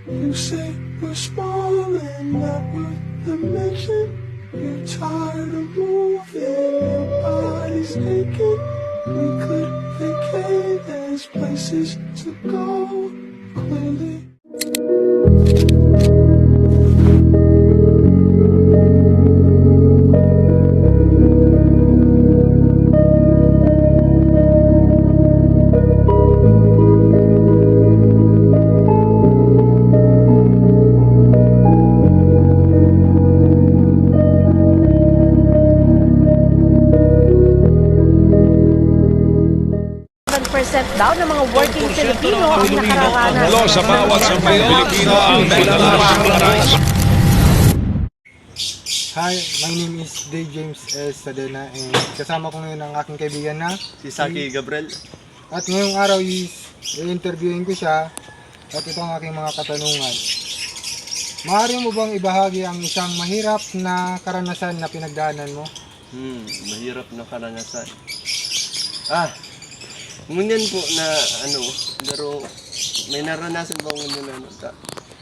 You say we're small and not worth the mention. You're tired of moving, your body's aching. We could vacate, there's places to go, clearly. Daw ng mga working Filipino ang nakararanas Sa bawat sampay Pilipino ang naglalabas. Hi, my name is Day James S. Sadena and kasama ko ngayon ang aking kaibigan na Si Saki Gabriel. at ngayong araw is i-interviewin ko siya at ito ang aking mga katanungan. Maaari mo bang ibahagi ang isang mahirap na karanasan na pinagdaanan mo? Mahirap na karanasan. Ngunyan po na pero may naranasan ba ngunyan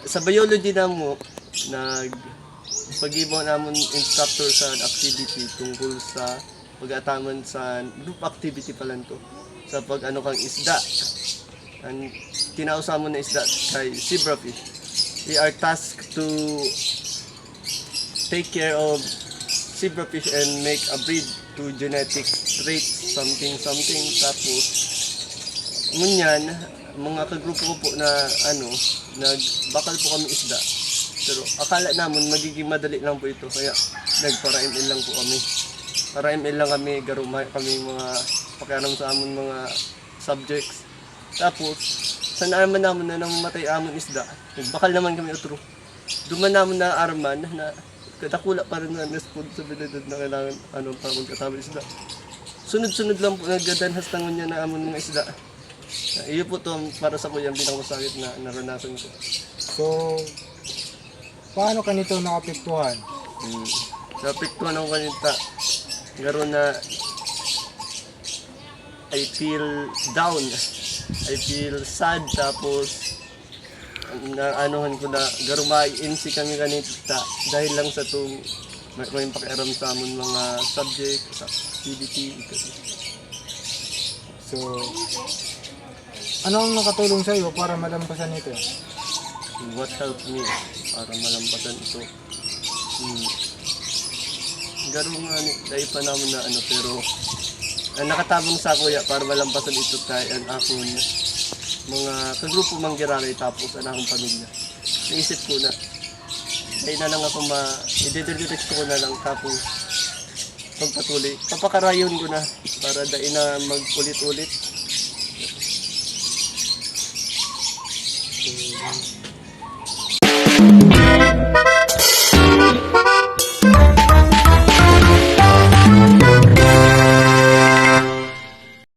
sa biology na mo, pag-ibaw naman instructor sa activity tungkol sa pag-ataman sa group activity pala to sa kang isda. Ang kinausa mo na isda kay zebrafish. We are tasked to take care of zebrafish and make a breed to genetic traits something tapos ngunyan mga kagrupo ko po na nagbakal po kami isda, pero akala namin magiging madali lang po ito kaya nagpara-ML lang po kami. Para ML lang kami, garumay kami mga pakialam sa amon mga subjects. Tapos sa naman namin na namamatay amon isda, nagbakal naman kami utro. Duman namin na arman na katakula pa rin na responsibilidad na kailangan para magkatama isda. Sunod-sunod lang po nagdadanhas tangon niya na amon mga isda. Iyo po to para sa kuya ang pinakamasakit na naranasan ko. So, paano ka nito nakapektuhan? Sa apektuhan ako kanita, garo na I feel down. I feel sad, tapos naanuhan ko na garo ma-insi kami kanita dahil lang sa itong may pakiaram sa amon mga subject, sa activity. So, ano ang nakatulong sa iyo para malampasan ito? What helped me para malampasan ito? Garo nga dahil pa naman na pero nakatabang sa kuya para malampasan ito tayo ang akong mga kagrupo manggirari tapos ang akong pamilya. Naisip ko na dahil na lang ako i-direct ko na lang tapos pagpatuloy. Papakarayon ko na para dahil na mag-ulit-ulit.